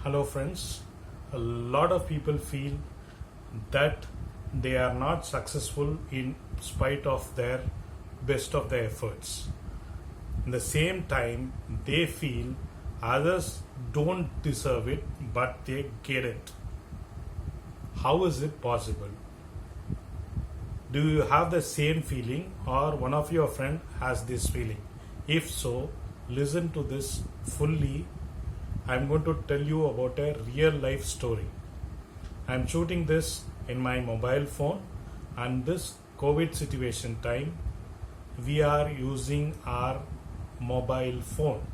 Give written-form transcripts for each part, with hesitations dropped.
Hello, friends. A lot of people feel that they are not successful in spite of their best of their efforts. In the same time, they feel others don't deserve it, but they get it. How is it possible? Do you have the same feeling, or one of your friend has this feeling? If so, listen to this fully. I'm going to tell you about a real life story. I'm shooting this in my mobile phone, and this COVID situation time, we are using our mobile phone.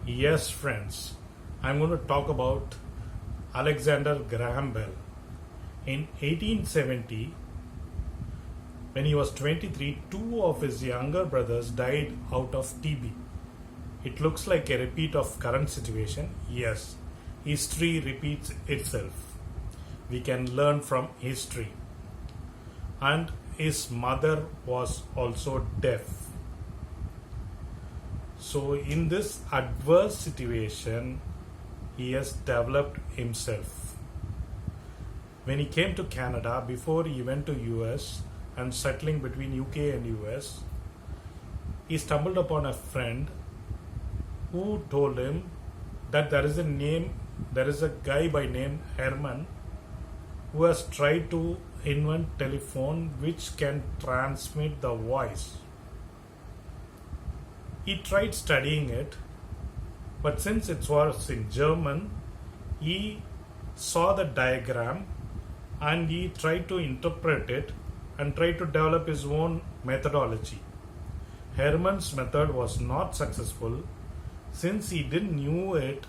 Yes, friends, I'm going to talk about Alexander Graham Bell. In 1870, when he was 23, two of his younger brothers died out of TB. It looks like a repeat of current situation. Yes, history repeats itself. We can learn from history. And his mother was also deaf. So in this adverse situation, he has developed himself. When he came to Canada, before he went to US and settling between UK and US, he stumbled upon a friend who told him that there is a guy by name Herman who has tried to invent telephone which can transmit the voice. He tried studying it, but since it was in German, he saw the diagram and he tried to interpret it and tried to develop his own methodology. Herman's method was not successful. Since he didn't knew it,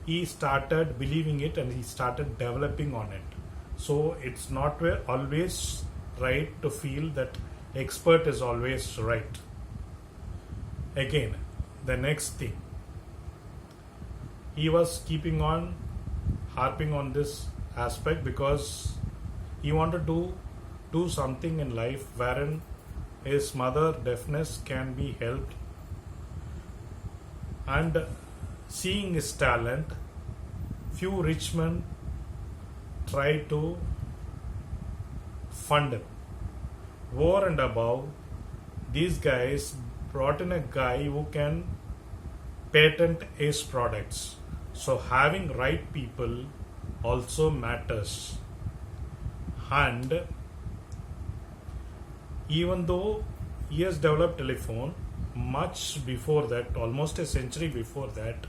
he started believing it and he started developing on it. So it's not always right to feel that expert is always right. Again, the next thing, he was keeping on harping on this aspect because he wanted to do something in life wherein his mother deafness can be helped. And seeing his talent, few rich men tried to fund him. Over and above, these guys brought in a guy who can patent his products. So having right people also matters. And even though he has developed telephone, much before that, almost a century before that,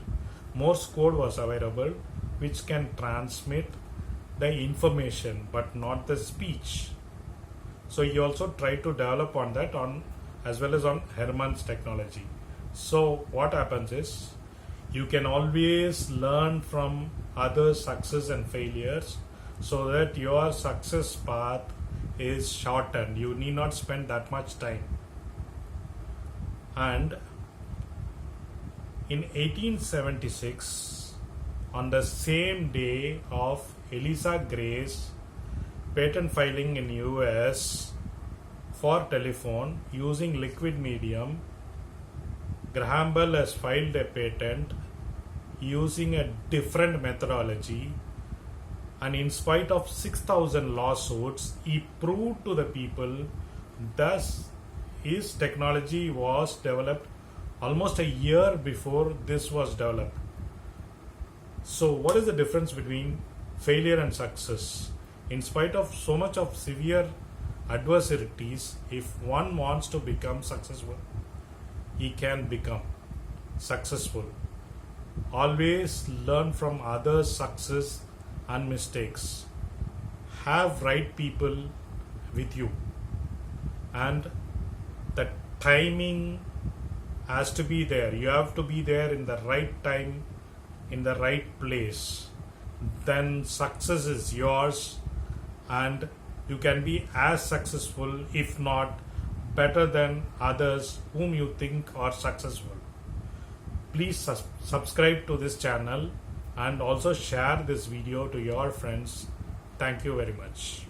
Morse code was available which can transmit the information but not the speech. So he also tried to develop on that as well as on Herman's technology. So what happens is you can always learn from others' success and failures so that your success path is shortened. You need not spend that much time. And in 1876, on the same day of Eliza Gray's patent filing in US for telephone using liquid medium, Graham Bell has filed a patent using a different methodology, and in spite of 6,000 lawsuits, he proved to the people thus his technology was developed almost a year before this was developed. So what is the difference between failure and success? In spite of so much of severe adversities, if one wants to become successful, he can become successful. Always learn from others' success and mistakes. Have right people with you, and the timing has to be there. You have to be there in the right time, in the right place. Then success is yours, and you can be as successful, if not better than others whom you think are successful. Please subscribe to this channel and also share this video to your friends. Thank you very much.